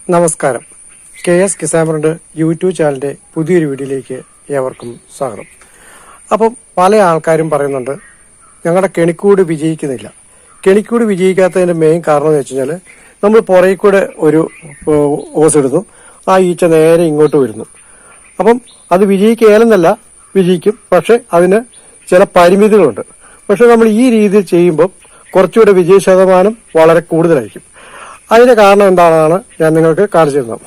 നമസ്കാരം. KS കിസാമറിന്റെ YouTube ചാനലിന്റെ പുതിയൊരു വീഡിയോയിലേക്ക് ഏവർക്കും സ്വാഗതം. അപ്പം പല ആൾക്കാരും പറയുന്നുണ്ട് ഞങ്ങളുടെ കെണിക്കൂട് വിജയിക്കുന്നില്ല. കെണിക്കൂട് വിജയിക്കാത്തതിന്റെ മെയിൻ കാരണം എന്ന് വെച്ച് കഴിഞ്ഞാൽ നമ്മൾ പുറകെ കൂടെ ഒരു ഓസ് ഇടുന്നു, ആ ഈച്ച നേരെ ഇങ്ങോട്ട് വരുന്നു. അപ്പം അത് വിജയിക്കുകയല്ലെന്നല്ല, വിജയിക്കും, പക്ഷെ അതിന് ചില പരിമിതികളുണ്ട്. പക്ഷെ നമ്മൾ ഈ രീതിയിൽ ചെയ്യുമ്പോൾ കുറച്ചുകൂടെ വിജയ ശതമാനം വളരെ കൂടുതലായിരിക്കും. അതിന്റെ കാരണം എന്താണെന്നാണ് ഞാൻ നിങ്ങൾക്ക് കാണിച്ചു തരുന്നത്.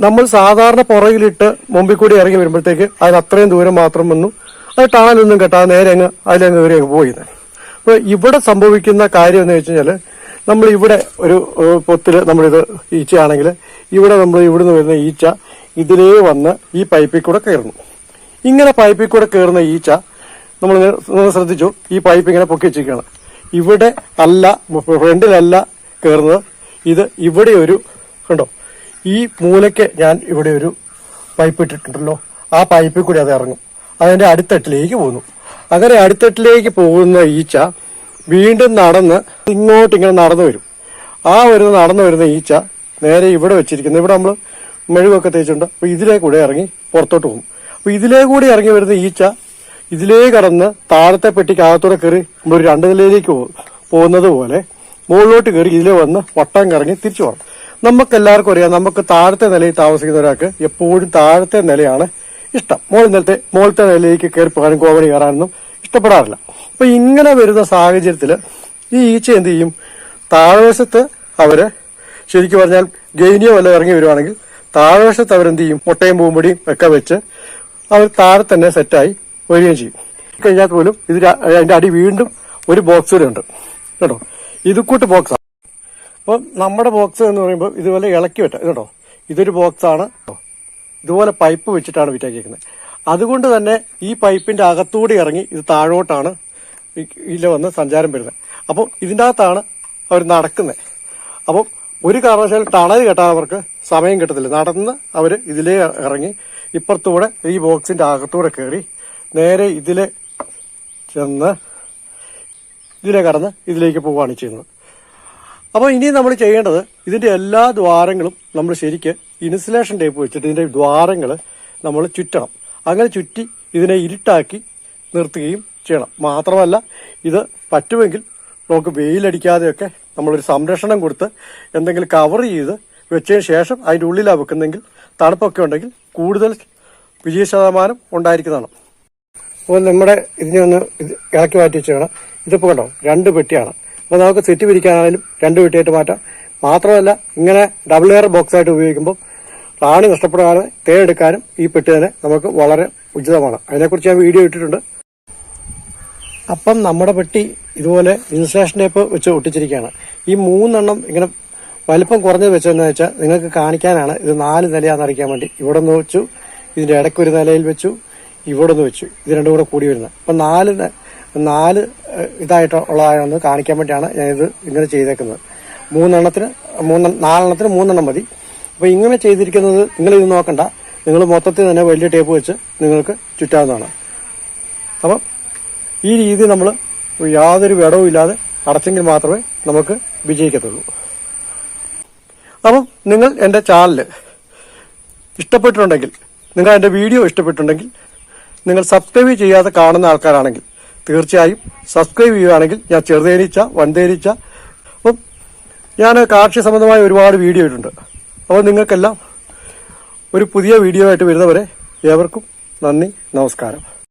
നമ്മൾ സാധാരണ പുറകിലിട്ട് മുമ്പിൽ കൂടി ഇറങ്ങി വരുമ്പോഴത്തേക്ക് അതിന് അത്രയും ദൂരം മാത്രം വന്നു, അത് ടണലൊന്നും കെട്ടാതെ നേരെ അങ്ങ് അതിലങ്ങ് കയറി പോയിന്ന്. അപ്പൊ ഇവിടെ സംഭവിക്കുന്ന കാര്യം എന്ന് വെച്ച് കഴിഞ്ഞാല് നമ്മൾ ഇവിടെ ഒരു പൊത്തില് നമ്മളിത് ഈച്ചയാണെങ്കിൽ ഇവിടെ നമ്മൾ ഇവിടുന്ന് വരുന്ന ഈച്ച ഇതിലേ വന്ന് ഈ പൈപ്പിൽ കൂടെ കയറുന്നു. ഇങ്ങനെ പൈപ്പിൽ കൂടെ കയറുന്ന ഈച്ച നമ്മൾ ശ്രദ്ധിച്ചു, ഈ പൈപ്പ് ഇങ്ങനെ പൊക്കി വെച്ചിരിക്കുകയാണ്. ഇവിടെ അല്ല, ഫ്രണ്ടിലല്ല കയറുന്നത്, ഇത് ഇവിടെ ഒരു കണ്ടോ, ഈ മൂലയ്ക്ക് ഞാൻ ഇവിടെ ഒരു പൈപ്പ് ഇട്ടിട്ടുണ്ടല്ലോ, ആ പൈപ്പിൽ കൂടി അത് ഇറങ്ങും, അതിന്റെ അടിത്തട്ടിലേക്ക് പോകുന്നു. അങ്ങനെ അടിത്തട്ടിലേക്ക് പോകുന്ന ഈച്ച വീണ്ടും നടന്ന് ഇങ്ങനെ നടന്നു വരും. ആ നടന്നു വരുന്ന ഈച്ച നേരെ ഇവിടെ വെച്ചിരിക്കുന്നു. ഇവിടെ നമ്മൾ മെഴുകൊക്കെ തേച്ചിട്ടുണ്ട്. അപ്പൊ ഇതിലേ കൂടെ ഇറങ്ങി പുറത്തോട്ട് പോകും. അപ്പൊ ഇതിലേ കൂടി ഇറങ്ങി വരുന്ന ഈച്ച ഇതിലേ കടന്ന് താഴത്തെ പെട്ടിക്ക് അകത്തോടെ കയറി നമ്മളൊരു 2 നിലയിലേക്ക് പോകുന്നത് പോലെ മുകളിലോട്ട് കയറി ഇതിലെ വന്ന് വട്ടം കറങ്ങി തിരിച്ചു പോകണം. നമുക്ക് എല്ലാവർക്കും അറിയാം, നമുക്ക് താഴത്തെ നിലയിൽ താമസിക്കുന്ന ഒരാൾക്ക് എപ്പോഴും താഴത്തെ നിലയാണ് ഇഷ്ടം. മുകളിലത്തെ നിലയിലേക്ക് കയറി പോകാനും കോവണി കയറാനൊന്നും ഇഷ്ടപ്പെടാറില്ല. അപ്പൊ ഇങ്ങനെ വരുന്ന സാഹചര്യത്തില് ഈ ഈച്ച എന്ത് ചെയ്യും, താഴ്വശത്ത് അവര് ശരിക്കും പറഞ്ഞാൽ ഗൈനിയോ വല്ല ഇറങ്ങി വരുവാണെങ്കിൽ താഴ്വശത്ത് അവരെന്ത് ചെയ്യും, മുട്ടയും പൂമ്പൊടിയും ഒക്കെ വെച്ച് അവർ താഴെ തന്നെ സെറ്റായി വരികയും ചെയ്യും. കഴിഞ്ഞാൽ പോലും അതിന്റെ അടി വീണ്ടും ഒരു ബോക്സ് കൂടെ ഉണ്ട് കേട്ടോ. ഇത് കൂട്ട് ബോക്സാണ്. അപ്പം നമ്മുടെ ബോക്സ് എന്ന് പറയുമ്പോൾ ഇതുപോലെ ഇളക്കി വെട്ട കേട്ടോ, ഇതൊരു ബോക്സാണ്. ഇതുപോലെ പൈപ്പ് വെച്ചിട്ടാണ് വിറ്റാക്കിയിരിക്കുന്നത്. അതുകൊണ്ട് തന്നെ ഈ പൈപ്പിന്റെ അകത്തൂടെ ഇറങ്ങി ഇത് താഴോട്ടാണ് ഇതിൽ വന്ന് സഞ്ചാരം വരുന്നത്. അപ്പോൾ ഇതിൻ്റെ അകത്താണ് അവർ നടക്കുന്നത്. അപ്പം ഒരു കാരണവശാലും ടണൽ കെട്ടാൻ അവർക്ക് സമയം കിട്ടത്തില്ല. നടന്ന് അവർ ഇതിലേ ഇറങ്ങി ഇപ്പുറത്തൂടെ ഈ ബോക്സിന്റെ അകത്തൂടെ കയറി നേരെ ഇതിലെ ചെന്ന് ഇതിലെ കടന്ന് ഇതിലേക്ക് പോവുകയാണ് ചെയ്യുന്നത്. അപ്പോൾ ഇനി നമ്മൾ ചെയ്യേണ്ടത് ഇതിന്റെ എല്ലാ ദ്വാരങ്ങളും നമ്മൾ ശരിക്ക് ഇൻസുലേഷൻ ടേപ്പ് വെച്ചിട്ട് ഇതിന്റെ ദ്വാരങ്ങൾ നമ്മൾ ചുറ്റണം. അങ്ങനെ ചുറ്റി ഇതിനെ ഇരുട്ടാക്കി നിർത്തുകയും ചെയ്യണം. മാത്രമല്ല ഇത് പറ്റുമെങ്കിൽ നമുക്ക് വെയിലടിക്കാതെയൊക്കെ നമ്മളൊരു സംരക്ഷണം കൊടുത്ത് എന്തെങ്കിലും കവർ ചെയ്ത് വെച്ചതിന് ശേഷം അതിൻ്റെ ഉള്ളിലാണ് വെക്കുന്നെങ്കിൽ തണുപ്പൊക്കെ ഉണ്ടെങ്കിൽ കൂടുതൽ വിജയ ശതമാനം ഉണ്ടായിരിക്കുന്നതാണ്. അപ്പോൾ നമ്മുടെ ഇതിനെ ഒന്ന് ഇളക്കി മാറ്റി വെച്ചാണ്. ഇതിപ്പോൾ കണ്ടോ 2 പെട്ടിയാണ്. അപ്പോൾ നമുക്ക് സെറ്റ് പിരിക്കാനായാലും 2 പെട്ടിയായിട്ട് മാറ്റാം. മാത്രമല്ല ഇങ്ങനെ ഡബിൾ എയർ ബോക്സ് ആയിട്ട് ഉപയോഗിക്കുമ്പോൾ റാണി നഷ്ടപ്പെടാതെ തേടെടുക്കാനും ഈ പെട്ടി തന്നെ നമുക്ക് വളരെ ഉചിതമാണ്. അതിനെക്കുറിച്ച് ഞാൻ വീഡിയോ ഇട്ടിട്ടുണ്ട്. അപ്പം നമ്മുടെ പെട്ടി ഇതുപോലെ ഇൻസുലേഷൻ ടേപ്പ് വെച്ച് ഒട്ടിച്ചിരിക്കുകയാണ്. ഈ 3 എണ്ണം ഇങ്ങനെ വലിപ്പം കുറഞ്ഞത് വെച്ചതെന്ന് വെച്ചാൽ നിങ്ങൾക്ക് കാണിക്കാനാണ്. ഇത് 4 നിലയാണെന്ന് അറിയിക്കാൻ വേണ്ടി ഇവിടെ നിന്ന് വെച്ചു, ഇതിന്റെ ഇടയ്ക്ക് ഒരു നിലയിൽ വെച്ചു, ഇവിടെ നിന്ന് വെച്ചു, ഇത് രണ്ടും കൂടെ കൂടി വരുന്നത്. അപ്പം 4 ഇതായിട്ടുള്ളതാണെന്ന് കാണിക്കാൻ വേണ്ടിയാണ് ഞാനിത് ഇങ്ങനെ ചെയ്തേക്കുന്നത്. 4 എണ്ണത്തിന് 3 എണ്ണം മതി. അപ്പൊ ഇങ്ങനെ ചെയ്തിരിക്കുന്നത് നിങ്ങളിത് നോക്കണ്ട, നിങ്ങൾ മൊത്തത്തിൽ തന്നെ വലിയ ടേപ്പ് വെച്ച് നിങ്ങൾക്ക് ചുറ്റാവുന്നതാണ്. അപ്പം ഈ രീതി നമ്മൾ യാതൊരു വിടവും ഇല്ലാതെ അടച്ചെങ്കിൽ മാത്രമേ നമുക്ക് വിജയിക്കത്തുള്ളൂ. അപ്പം നിങ്ങൾ എൻ്റെ ചാനൽ ഇഷ്ടപ്പെട്ടിട്ടുണ്ടെങ്കിൽ, നിങ്ങൾ എൻ്റെ വീഡിയോ ഇഷ്ടപ്പെട്ടിട്ടുണ്ടെങ്കിൽ, നിങ്ങൾ സബ്സ്ക്രൈബ് ചെയ്യാതെ കാണുന്ന ആൾക്കാരാണെങ്കിൽ തീർച്ചയായും സബ്സ്ക്രൈബ് ചെയ്യുകയാണെങ്കിൽ ഞാൻ ചെറുതേനീച്ച, വൻതേനീച്ച, അപ്പം ഞാൻ കാർഷിക സംബന്ധമായ ഒരുപാട് വീഡിയോ ഇട്ടുണ്ട്. അപ്പോൾ നിങ്ങൾക്കെല്ലാം ഒരു പുതിയ വീഡിയോ ആയിട്ട് വരുന്നവരെ ഏവർക്കും നന്ദി, നമസ്കാരം.